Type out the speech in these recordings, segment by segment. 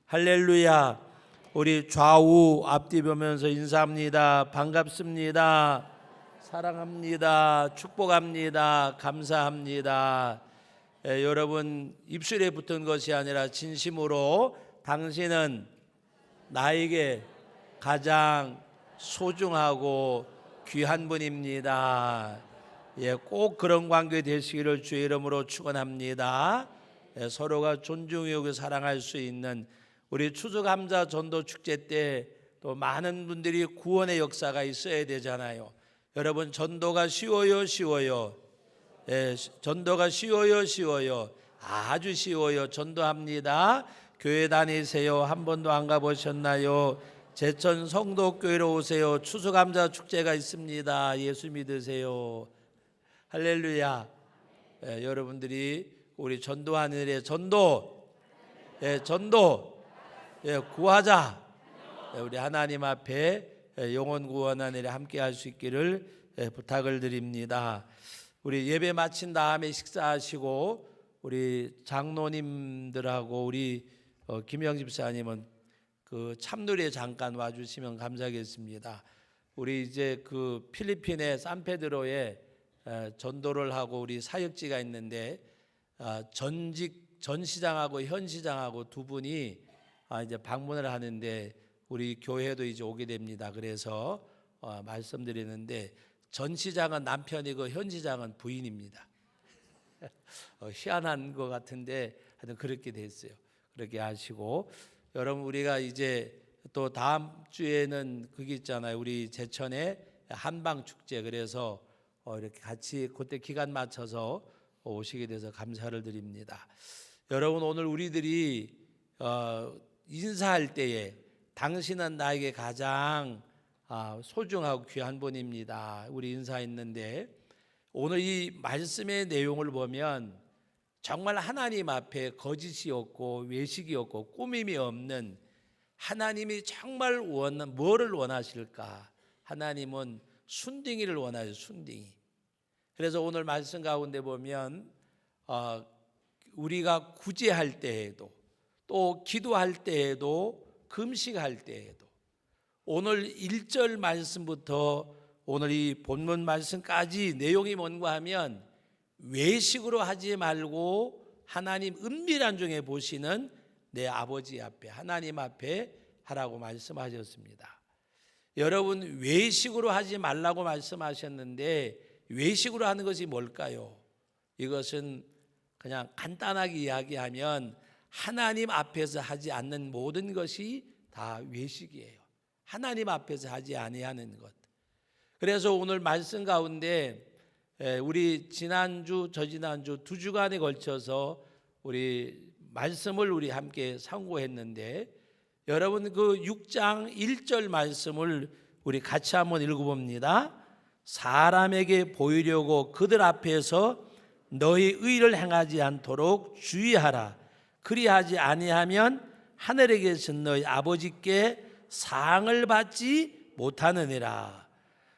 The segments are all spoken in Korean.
할렐루야. 우리 좌우 앞뒤 보면서 인사합니다. 반갑습니다. 사랑합니다. 축복합니다. 감사합니다. 여러분, 입술에 붙은 것이 아니라 진심으로 당신은 나에게 가장 소중하고 귀한 분입니다. 꼭 그런 관계 되시기를 주의 이름으로 축원합니다. 서로가 존중히 여기고 사랑할 수 있는 우리 추수감사 전도 축제 때 또 많은 분들이 구원의 역사가 있어야 되잖아요. 여러분, 전도가 쉬워요, 쉬워요? 전도가 쉬워요? 아주 쉬워요. 전도합니다. 교회 다니세요. 한 번도 안 가보셨나요? 제천 성도교회로 오세요. 추수감사 축제가 있습니다. 예수 믿으세요. 할렐루야. 여러분들이 우리 전도하는 일에 전도 구하자. 우리 하나님 앞에 영혼 구원하는 일에 함께 할 수 있기를 부탁을 드립니다. 우리 예배 마친 다음에 식사하시고 우리 장로님들하고 우리 김영 집사님은 그 참누리에 잠깐 와주시면 감사하겠습니다. 우리 이제 그 필리핀의 산페드로에 전도를 하고 우리 사역지가 있는데 전 시장하고 현 시장하고 두 분이 이제 방문을 하는데 우리 교회도 이제 오게 됩니다. 그래서 말씀드리는데 전 시장은 남편이고 현 시장은 부인입니다. 희한한 것 같은데 하여튼 그렇게 됐어요. 그렇게 하시고 여러분, 우리가 이제 또 다음 주에는 그게 있잖아요. 우리 제천에 한방 축제. 그래서 이렇게 같이 그때 기간 맞춰서 오시게 돼서 감사를 드립니다. 여러분, 오늘 우리들이 인사할 때에 당신은 나에게 가장 소중하고 귀한 분입니다. 우리 인사했는데 오늘 이 말씀의 내용을 보면 정말 하나님 앞에 거짓이 없고 외식이 없고 꾸밈이 없는 하나님이 정말 뭐를 원하실까? 하나님은 순딩이를 원하죠. 순딩이. 그래서 오늘 말씀 가운데 보면 우리가 구제할 때에도 또 기도할 때에도 금식할 때에도 오늘 1절 말씀부터 오늘 이 본문 말씀까지 내용이 뭔가 하면 외식으로 하지 말고 하나님 은밀한 중에 보시는 내 아버지 앞에 하나님 앞에 하라고 말씀하셨습니다. 여러분, 외식으로 하지 말라고 말씀하셨는데 외식으로 하는 것이 뭘까요? 이것은 그냥 간단하게 이야기하면 하나님 앞에서 하지 않는 모든 것이 다 외식이에요. 하나님 앞에서 하지 아니하는 것. 그래서 오늘 말씀 가운데 우리 지난주 저지난주 2주간에 걸쳐서 우리 말씀을 우리 함께 상고했는데 여러분, 그 6장 1절 말씀을 우리 같이 한번 읽어봅니다. 사람에게 보이려고 그들 앞에서 너희 의를 행하지 않도록 주의하라. 그리하지 아니하면 하늘에 계신 너희 아버지께 상을 받지 못하느니라.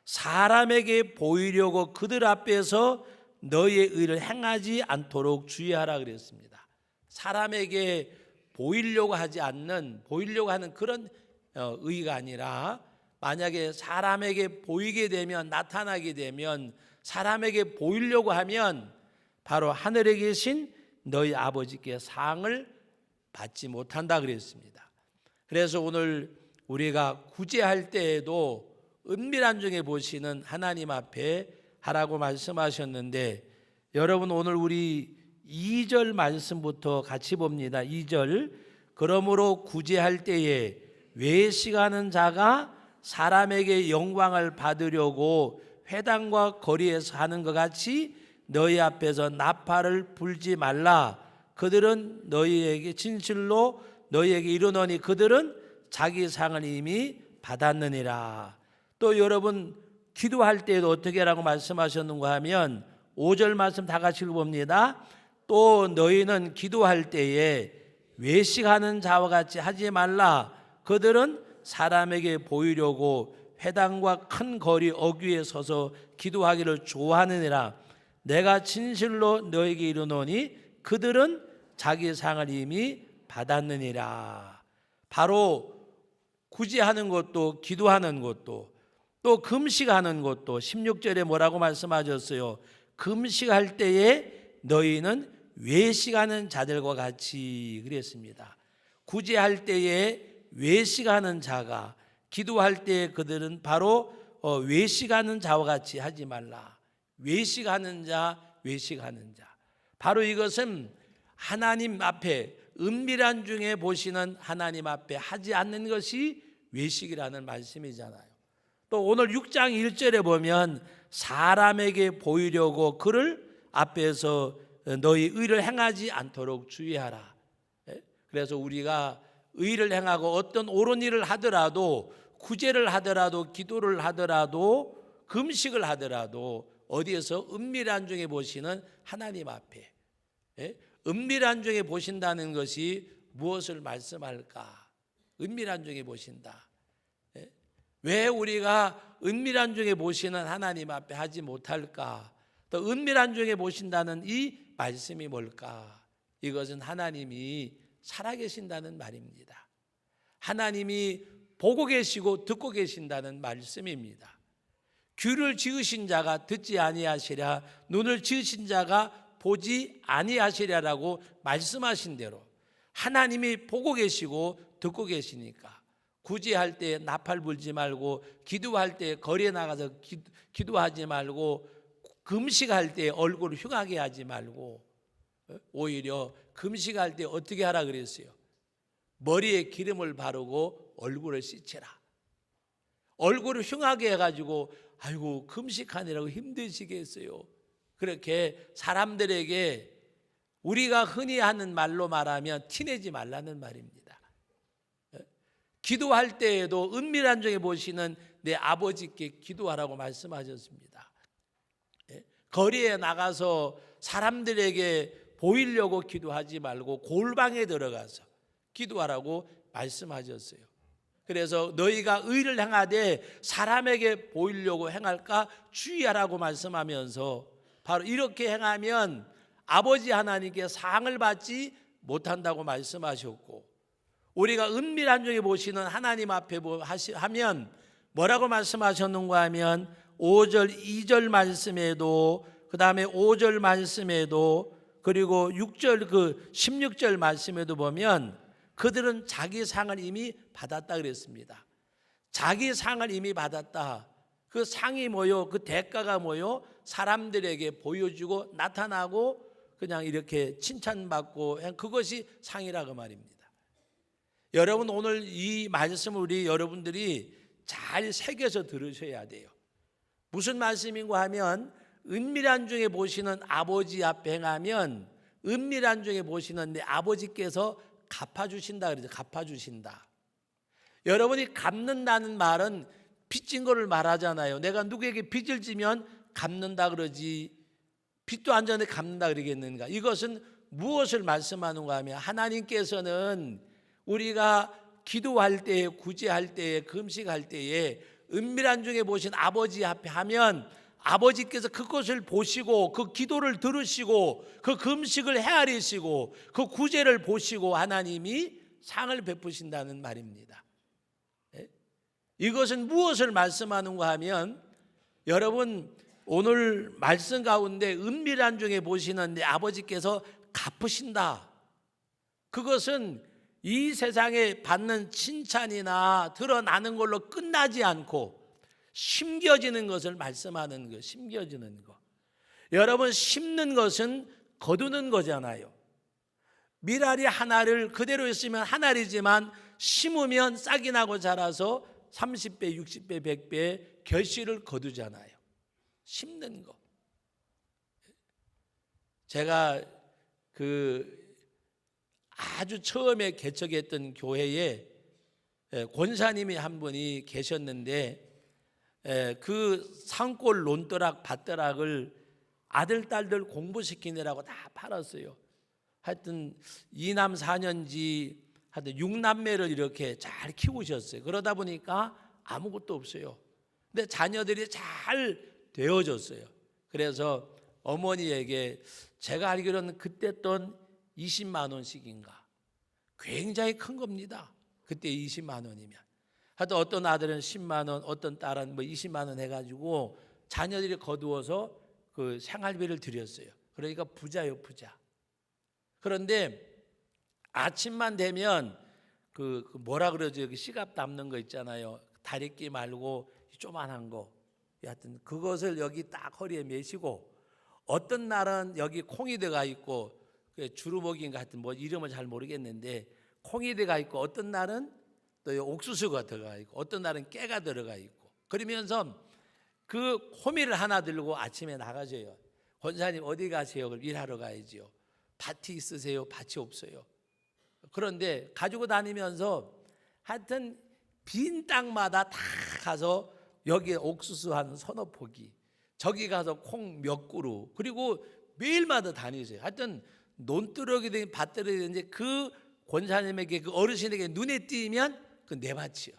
사람에게 보이려고 그들 앞에서 너희의 의를 행하지 않도록 주의하라 그랬습니다. 사람에게 보이려고 하는 그런 의가 아니라 만약에 사람에게 보이게 되면, 나타나게 되면, 사람에게 보이려고 하면 바로 하늘에 계신 너희 아버지께 상을 받지 못한다 그랬습니다. 그래서 오늘 우리가 구제할 때에도 은밀한 중에 보시는 하나님 앞에 하라고 말씀하셨는데 여러분, 오늘 우리 2절 말씀부터 같이 봅니다. 2절, 그러므로 구제할 때에 외식하는 자가 사람에게 영광을 받으려고 회당과 거리에서 하는 것 같이 너희 앞에서 나팔을 불지 말라. 그들은 너희에게 진실로 너희에게 이르노니 그들은 자기 상을 이미 받았느니라. 또 여러분, 기도할 때에도 어떻게 하라고 말씀하셨는가 하면 5절 말씀 다 같이 읽어봅니다. 또 너희는 기도할 때에 외식하는 자와 같이 하지 말라. 그들은 사람에게 보이려고 회당과 큰 거리 어귀에 서서 기도하기를 좋아하느니라. 내가 진실로 너에게 이르노니 그들은 자기 상을 이미 받았느니라. 바로 구제하는 것도, 기도하는 것도, 또 금식하는 것도 16절에 뭐라고 말씀하셨어요? 금식할 때에 너희는 외식하는 자들과 같이 그랬습니다. 구제할 때에 외식하는 자가, 기도할 때에 그들은 바로 외식하는 자와 같이 하지 말라. 외식하는 자, 외식하는 자. 바로 이것은 하나님 앞에, 은밀한 중에 보시는 하나님 앞에 하지 않는 것이 외식이라는 말씀이잖아요. 또 오늘 6장 1절에 보면 사람에게 보이려고 그를 앞에서 너희 의를 행하지 않도록 주의하라. 그래서 우리가 의를 행하고 어떤 옳은 일을 하더라도, 구제를 하더라도, 기도를 하더라도, 금식을 하더라도 어디에서? 은밀한 중에 보시는 하나님 앞에. 은밀한 중에 보신다는 것이 무엇을 말씀할까? 은밀한 중에 보신다. 왜 우리가 은밀한 중에 보시는 하나님 앞에 하지 못할까? 또 은밀한 중에 보신다는 이 말씀이 뭘까? 이것은 하나님이 살아계신다는 말입니다. 하나님이 보고 계시고 듣고 계신다는 말씀입니다. 귀를 지으신 자가 듣지 아니하시랴, 눈을 지으신 자가 보지 아니하시랴라고 말씀하신 대로 하나님이 보고 계시고 듣고 계시니까 구제할 때 나팔 불지 말고, 기도할 때 거리에 나가서 기도하지 말고, 금식할 때 얼굴을 흉하게 하지 말고, 오히려 금식할 때 어떻게 하라 그랬어요? 머리에 기름을 바르고 얼굴을 씻으라. 얼굴을 흉하게 해가지고 아이고 금식하느라고 힘드시겠어요. 그렇게 사람들에게 우리가 흔히 하는 말로 말하면 티내지 말라는 말입니다. 기도할 때에도 은밀한 중에 보시는 내 아버지께 기도하라고 말씀하셨습니다. 거리에 나가서 사람들에게 보이려고 기도하지 말고 골방에 들어가서 기도하라고 말씀하셨어요. 그래서 너희가 의를 행하되 사람에게 보이려고 행할까 주의하라고 말씀하면서 바로 이렇게 행하면 아버지 하나님께 상을 받지 못한다고 말씀하셨고, 우리가 은밀한 중에 보시는 하나님 앞에 하면 뭐라고 말씀하셨는가 하면 5절 2절 말씀에도, 그 다음에 5절 말씀에도, 그리고 6절 16절 말씀에도 보면 그들은 자기 상을 이미 받았다 그랬습니다. 자기 상을 이미 받았다. 그 상이 뭐요? 그 대가가 뭐요? 사람들에게 보여주고 나타나고 그냥 이렇게 칭찬받고 그것이 상이라고 말입니다. 여러분 오늘 이 말씀을 우리 여러분들이 잘 새겨서 들으셔야 돼요. 무슨 말씀인가 하면 은밀한 중에 보시는 아버지 앞에 행하면 은밀한 중에 보시는 내 아버지께서 갚아주신다 그러죠. 갚아주신다. 여러분이 갚는다는 말은 빚진 거를 말하잖아요. 내가 누구에게 빚을 지면 갚는다 그러지 빚도 안 전에 갚는다 그러겠는가? 이것은 무엇을 말씀하는가 하면 하나님께서는 우리가 기도할 때에, 구제할 때에, 금식할 때에 은밀한 중에 보신 아버지 앞에 하면 아버지께서 그것을 보시고 그 기도를 들으시고 그 금식을 헤아리시고 그 구제를 보시고 하나님이 상을 베푸신다는 말입니다. 이것은 무엇을 말씀하는가 하면 여러분 오늘 말씀 가운데 은밀한 중에 보시는 내 아버지께서 갚으신다. 그것은 이 세상에 받는 칭찬이나 드러나는 걸로 끝나지 않고 심겨지는 것을 말씀하는 것, 심겨지는 것. 여러분 심는 것은 거두는 거잖아요. 밀알이 하나를 그대로 있으면 한 알이지만 심으면 싹이 나고 자라서 30배, 60배, 100배 결실을 거두잖아요. 심는 거. 제가 아주 처음에 개척했던 교회에 권사님이 한 분이 계셨는데 그 산골 논더락 밭더락을 아들 딸들 공부시키느라고 다 팔았어요. 하여튼 2남 4년지 하여튼 6남매를 이렇게 잘 키우셨어요. 그러다 보니까 아무것도 없어요. 근데 자녀들이 잘 되어졌어요. 그래서 어머니에게 제가 알기로는 그때 돈 20만 원씩인가 굉장히 큰 겁니다. 그때 20만 원이면. 하여튼 어떤 아들은 10만 원, 어떤 딸은 뭐 20만 원 해가지고 자녀들이 거두어서 그 생활비를 드렸어요. 그러니까 부자요, 부자. 그런데 아침만 되면 그 뭐라 그러죠? 여기 시갑 담는 거 있잖아요. 다리끼 말고 조만한 거. 하여튼 그것을 여기 딱 허리에 메시고, 어떤 날은 여기 콩이 들어가 있고, 주루먹인가 하여튼 뭐 이름을 잘 모르겠는데 콩이 들어가 있고, 어떤 날은 또 옥수수가 들어가 있고, 어떤 날은 깨가 들어가 있고, 그러면서 그 호미를 하나 들고 아침에 나가줘요. 권사님 어디 가세요? 그럼 일하러 가야지요. 밭이 있으세요? 밭이 없어요. 그런데 가지고 다니면서 하여튼 빈 땅마다 다 가서 여기에 옥수수 한 서너 포기, 저기 가서 콩 몇 그루, 그리고 매일마다 다니세요. 하여튼 논두렁이든지 밭두렁이든지 그 권사님에게, 그 어르신에게 눈에 띄면 그 내 밭이요.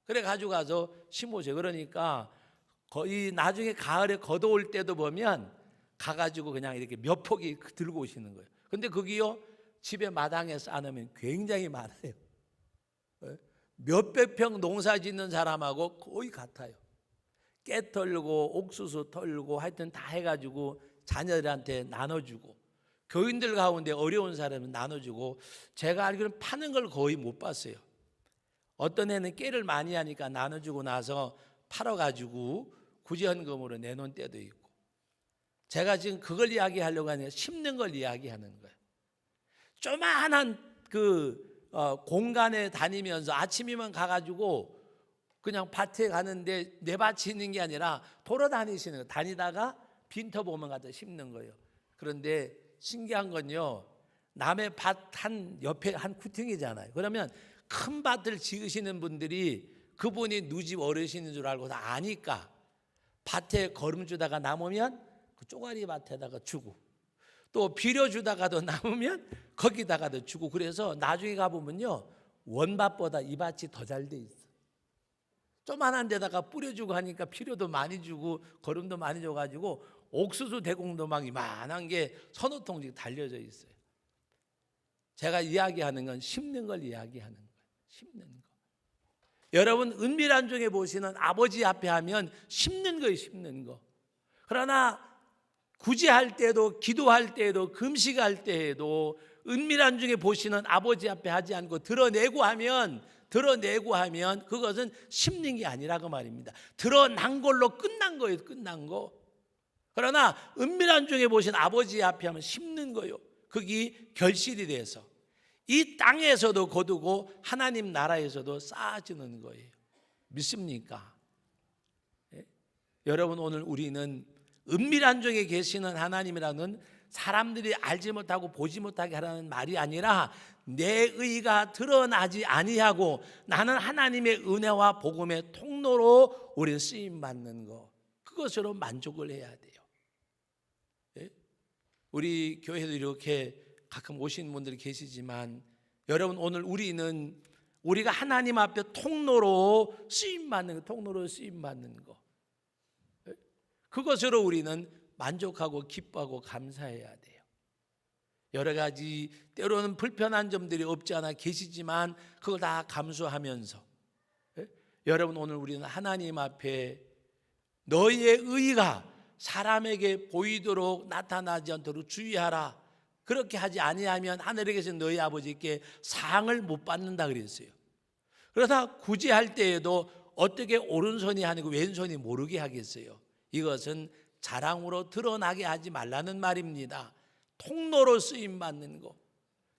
그래 가지고 가서 심으세요. 그러니까 거의 나중에 가을에 걷어올 때도 보면 가가지고 그냥 이렇게 몇 포기 들고 오시는 거예요. 근데 거기요 집에 마당에 쌓아놓으면 굉장히 많아요. 몇백 평 농사 짓는 사람하고 거의 같아요. 깨 털고 옥수수 털고 하여튼 다 해가지고 자녀들한테 나눠주고, 교인들 가운데 어려운 사람은 나눠주고, 제가 알기로는 파는 걸 거의 못 봤어요. 어떤 애는 깨를 많이 하니까 나눠주고 나서 팔아가지고 구제헌금으로 내놓은 때도 있고. 제가 지금 그걸 이야기하려고 하는 게 심는 걸 이야기하는 거예요. 조만한 공간에 다니면서 아침이면 가가지고 그냥 밭에 가는데 내 밭이 있는 게 아니라 돌아다니시는 거예요. 다니다가 빈터 보면 가서 심는 거예요. 그런데 신기한 건요, 남의 밭 한 옆에 한 구퉁이잖아요. 그러면 큰 밭을 지으시는 분들이 그분이 누집 어르신인 줄 알고 다 아니까 밭에 거름 주다가 남으면 그 쪼가리 밭에다가 주고, 또 비료 주다가도 남으면 거기다가도 주고, 그래서 나중에 가보면요 원밭보다 이 밭이 더 잘 돼 있어. 조만한 데다가 뿌려주고 하니까 비료도 많이 주고 거름도 많이 줘가지고 옥수수 대공도 막 이만한 게 서너 통씩 달려져 있어요. 제가 이야기하는 건 심는 걸 이야기하는 거예요. 심는 거. 여러분 은밀한 중에 보시는 아버지 앞에 하면 심는 거예요. 심는 거. 그러나 구제할 때도, 기도할 때도, 금식할 때에도 은밀한 중에 보시는 아버지 앞에 하지 않고 드러내고 하면 그것은 심는 게 아니라고 말입니다. 드러난 걸로 끝난 거예요. 끝난 거. 그러나 은밀한 중에 보신 아버지 앞에 하면 심는 거예요. 그게 결실이 돼서 이 땅에서도 거두고 하나님 나라에서도 쌓아지는 거예요. 믿습니까? 예? 여러분 오늘 우리는 은밀한 중에 계시는 하나님이라는 사람들이 알지 못하고 보지 못하게 하라는 말이 아니라 내 의가 드러나지 아니하고 나는 하나님의 은혜와 복음의 통로로 우리는 쓰임받는 것, 그것으로 만족을 해야 돼요. 예? 우리 교회도 이렇게 가끔 오시는 분들이 계시지만 여러분 오늘 우리가 하나님 앞에 통로로 쓰임받는 거, 통로로 쓰임받는 거, 그것으로 우리는 만족하고 기뻐하고 감사해야 돼요. 여러 가지 때로는 불편한 점들이 없지 않아 계시지만 그걸 다 감수하면서 여러분 오늘 우리는 하나님 앞에 너희의 의가 사람에게 보이도록 나타나지 않도록 주의하라. 그렇게 하지 아니하면 하늘에 계신 너희 아버지께 상을 못 받는다 그랬어요. 그러나 구제할 때에도 어떻게 오른손이 아니고 왼손이 모르게 하겠어요. 이것은 자랑으로 드러나게 하지 말라는 말입니다. 통로로 쓰임 받는 거.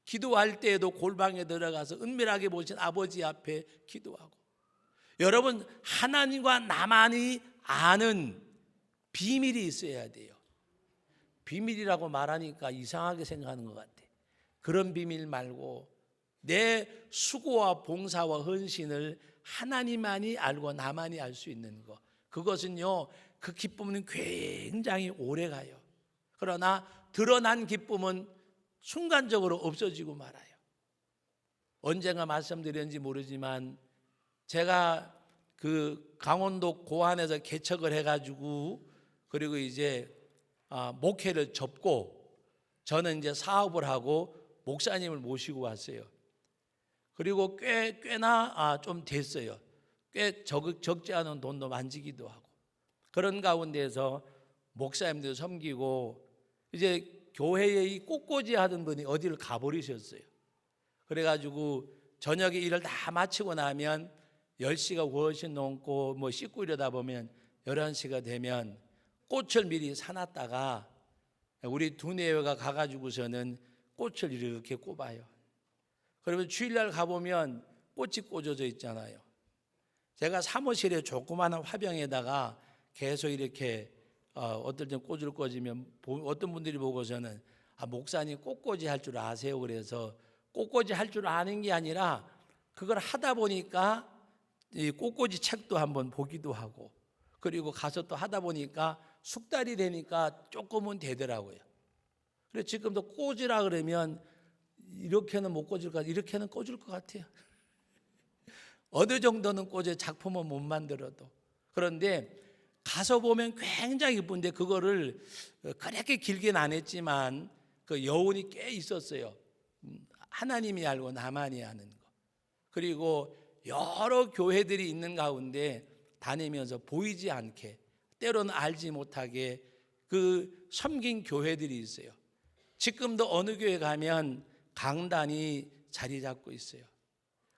기도할 때에도 골방에 들어가서 은밀하게 보신 아버지 앞에 기도하고. 여러분 하나님과 나만이 아는 비밀이 있어야 돼요. 비밀이라고 말하니까 이상하게 생각하는 것 같아. 그런 비밀 말고 내 수고와 봉사와 헌신을 하나님만이 알고 나만이 알 수 있는 것, 그것은요 그 기쁨은 굉장히 오래 가요. 그러나 드러난 기쁨은 순간적으로 없어지고 말아요. 언젠가 말씀드렸는지 모르지만 제가 그 강원도 고안에서 개척을 해가지고 그리고 이제 목회를 접고 저는 이제 사업을 하고 목사님을 모시고 왔어요. 그리고 꽤나 좀 됐어요. 꽤 적지 않은 돈도 만지기도 하고 그런 가운데서 목사님들 섬기고 이제 교회에 이 꽃꽂이 하던 분이 어디를 가버리셨어요. 그래가지고 저녁에 일을 다 마치고 나면 10시가 훨씬 넘고 뭐 씻고 이러다 보면 11시가 되면 꽃을 미리 사놨다가 우리 두뇌가 가가지고서는 꽃을 이렇게 꼽아요. 그러면 주일날 가보면 꽃이 꽂아져 있잖아요. 제가 사무실에 조그마한 화병에다가 계속 이렇게 어떨 땐 꽃을 꽂으면 어떤 분들이 보고서는 목사님 꽃꽂이 할 줄 아세요? 그래서 꽃꽂이 할 줄 아는 게 아니라 그걸 하다 보니까 이 꽃꽂이 책도 한번 보기도 하고 그리고 가서 또 하다 보니까 숙달이 되니까 조금은 되더라고요. 그래서 지금도 꽂으라 그러면 이렇게는 못 꽂을 것 같아요. 이렇게는 꽂을 것 같아요. 어느 정도는 꽂을 작품은 못 만들어도. 그런데 가서 보면 굉장히 예쁜데 그거를 그렇게 길게는 안 했지만 그 여운이 꽤 있었어요. 하나님이 알고 나만이 아는 거. 그리고 여러 교회들이 있는 가운데 다니면서 보이지 않게 때로는 알지 못하게 그 섬긴 교회들이 있어요. 지금도 어느 교회 가면 강단이 자리 잡고 있어요.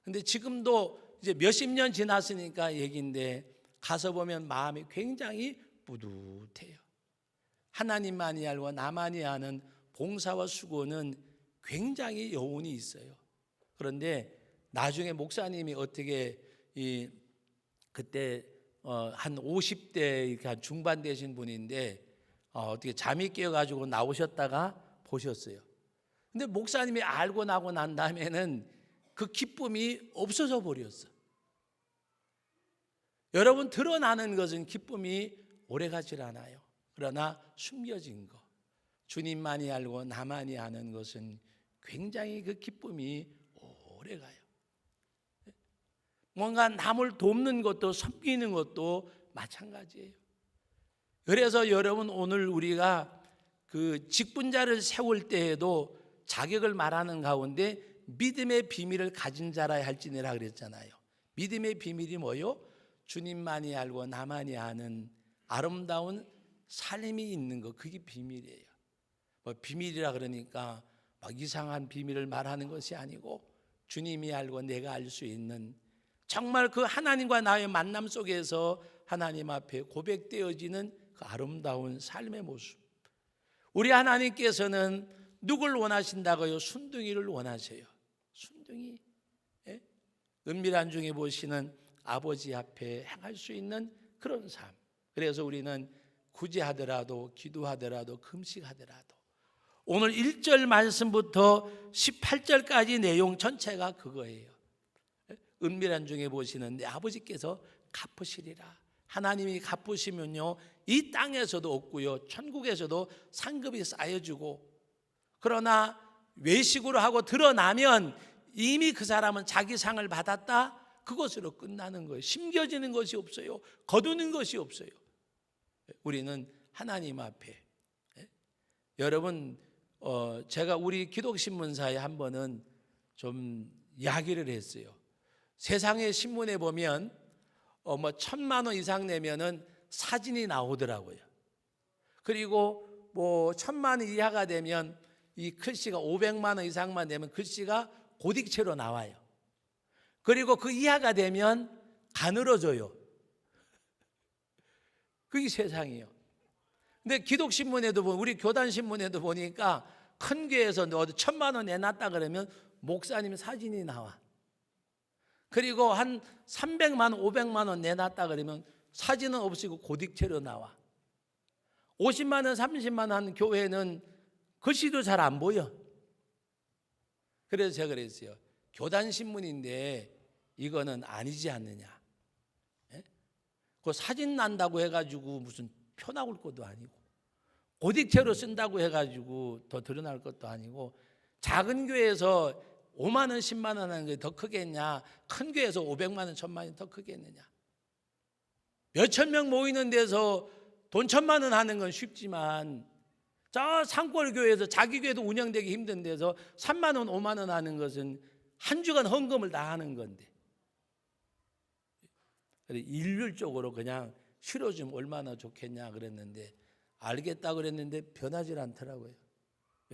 근데 지금도 이제 몇십 년 지났으니까 얘기인데 가서 보면 마음이 굉장히 뿌듯해요. 하나님만이 알고 나만이 아는 봉사와 수고는 굉장히 여운이 있어요. 그런데 나중에 목사님이 어떻게 그때 한 50대 이렇게 한 중반 되신 분인데 어떻게 잠이 깨어가지고 나오셨다가 보셨어요. 근데 목사님이 알고 나고 난 다음에는 그 기쁨이 없어져 버렸어. 여러분 드러나는 것은 기쁨이 오래가질 않아요. 그러나 숨겨진 거, 주님만이 알고 나만이 아는 것은 굉장히 그 기쁨이 오래가요. 뭔가 남을 돕는 것도 섬기는 것도 마찬가지예요. 그래서 여러분 오늘 우리가 그 직분자를 세울 때에도 자격을 말하는 가운데 믿음의 비밀을 가진 자라야 할지니라 그랬잖아요. 믿음의 비밀이 뭐요? 주님만이 알고 나만이 아는 아름다운 삶이 있는 거, 그게 비밀이에요. 뭐 비밀이라 그러니까 막 이상한 비밀을 말하는 것이 아니고 주님이 알고 내가 알 수 있는 정말 그 하나님과 나의 만남 속에서 하나님 앞에 고백되어지는 그 아름다운 삶의 모습. 우리 하나님께서는 누굴 원하신다고요? 순둥이를 원하세요. 순둥이. 예? 은밀한 중에 보시는 아버지 앞에 행할 수 있는 그런 삶. 그래서 우리는 구제하더라도 기도하더라도 금식하더라도 오늘 1절 말씀부터 18절까지 내용 전체가 그거예요. 은밀한 중에 보시는 내 아버지께서 갚으시리라. 하나님이 갚으시면요 이 땅에서도 없고요 천국에서도 상급이 쌓여주고, 그러나 외식으로 하고 드러나면 이미 그 사람은 자기 상을 받았다, 그것으로 끝나는 거예요. 심겨지는 것이 없어요. 거두는 것이 없어요. 우리는 하나님 앞에 여러분 제가 우리 기독신문사에 한 번은 좀 이야기를 했어요. 세상의 신문에 보면 뭐 1,000만 원 이상 내면은 사진이 나오더라고요. 그리고 뭐 1,000만 원 이하가 되면 이 글씨가 500만 원 이상만 되면 글씨가 고딕체로 나와요. 그리고 그 이하가 되면 가늘어져요. 그게 세상이에요. 근데 기독신문에도 보면 우리 교단신문에도 보니까 큰 교회에서 너 1,000만 원 내놨다 그러면 목사님 사진이 나와. 그리고 한 300만 원, 500만 원 내놨다 그러면 사진은 없이고 고딕체로 나와. 50만 원, 30만 원 하는 교회는 글씨도 잘 안 보여. 그래서 제가 그랬어요. 교단신문인데 이거는 아니지 않느냐. 예? 그 사진 난다고 해가지고 무슨 표 나올 것도 아니고 고딕체로 쓴다고 해가지고 더 드러날 것도 아니고, 작은 교회에서 5만 원, 10만 원 하는 게 더 크겠냐, 큰 교회에서 500만 원, 1,000만 원이 더 크겠느냐. 몇천 명 모이는 데서 돈 1,000만 원 하는 건 쉽지만 저 산골 교회에서 자기 교회도 운영되기 힘든 데서 3만 원, 5만 원 하는 것은 한 주간 헌금을 다 하는 건데 일률적으로 그냥 실어주면 얼마나 좋겠냐 그랬는데 알겠다 그랬는데 변하질 않더라고요.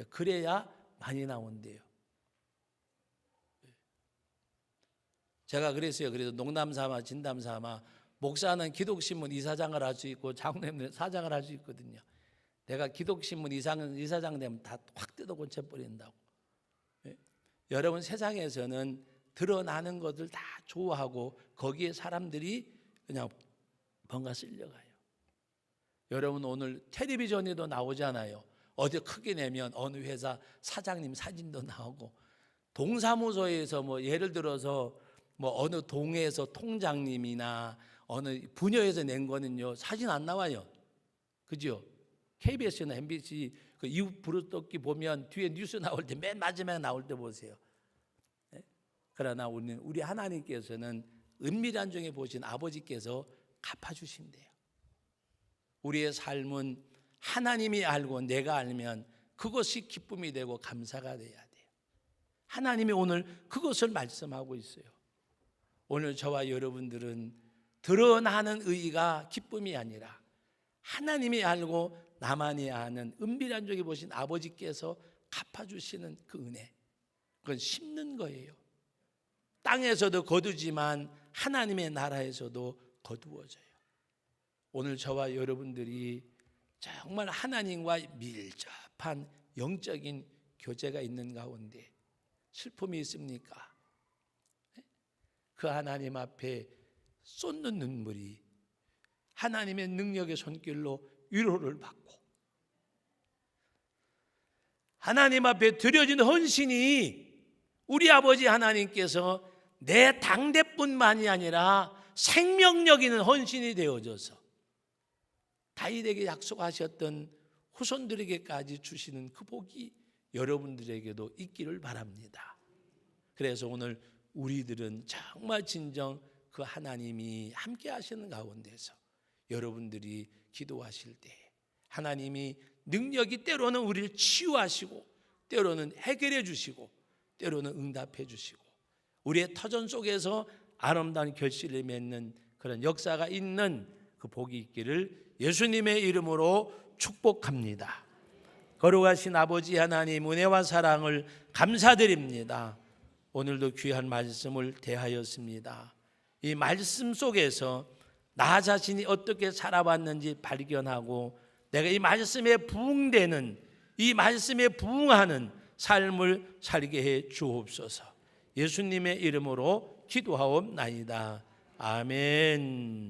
그래야 많이 나온대요. 제가 그랬어요. 그래서 농담 삼아 진담 삼아 목사는 기독신문 이사장을 할 수 있고 장로님은 사장을 할 수 있거든요. 내가 기독신문 이사장 되면 다 확 뜯어 고쳐버린다고. 여러분 세상에서는 드러나는 것들 다 좋아하고 거기에 사람들이 그냥 뭔가 쓸려가요. 여러분 오늘 텔레비전에도 나오잖아요. 어디 크게 내면 어느 회사 사장님 사진도 나오고 동사무소에서 뭐 예를 들어서 뭐 어느 동에서 통장님이나 어느 부녀에서 낸 거는요 사진 안 나와요. 그죠? KBS나 MBC 그 이웃 부르떡기 보면 뒤에 뉴스 나올 때 맨 마지막에 나올 때 보세요. 네? 그러나 우리 하나님께서는 은밀한 중에 보신 아버지께서 갚아주신대요. 우리의 삶은 하나님이 알고 내가 알면 그것이 기쁨이 되고 감사가 돼야 돼요. 하나님이 오늘 그것을 말씀하고 있어요. 오늘 저와 여러분들은 드러나는 의의가 기쁨이 아니라 하나님이 알고 나만이 아는 은밀한 중에 보신 아버지께서 갚아주시는 그 은혜, 그건 심는 거예요. 땅에서도 거두지만 하나님의 나라에서도 거두어져요. 오늘 저와 여러분들이 정말 하나님과 밀접한 영적인 교제가 있는 가운데 슬픔이 있습니까? 그 하나님 앞에 쏟는 눈물이 하나님의 능력의 손길로 위로를 받고 하나님 앞에 드려진 헌신이 우리 아버지 하나님께서 내 당대뿐만이 아니라 생명력 있는 헌신이 되어져서 다윗에게 약속하셨던 후손들에게까지 주시는 그 복이 여러분들에게도 있기를 바랍니다. 그래서 오늘 우리들은 정말 진정 그 하나님이 함께 하시는 가운데서 여러분들이 기도하실 때 하나님이 능력이 때로는 우리를 치유하시고 때로는 해결해 주시고 때로는 응답해 주시고 우리의 터전 속에서 아름다운 결실을 맺는 그런 역사가 있는 그 복이 있기를 예수님의 이름으로 축복합니다. 거룩하신 아버지 하나님 은혜와 사랑을 감사드립니다. 오늘도 귀한 말씀을 대하였습니다. 이 말씀 속에서 나 자신이 어떻게 살아왔는지 발견하고 내가 이 말씀에 부응되는 이 말씀에 부응하는 삶을 살게 해 주옵소서. 예수님의 이름으로 기도하옵나이다. 아멘.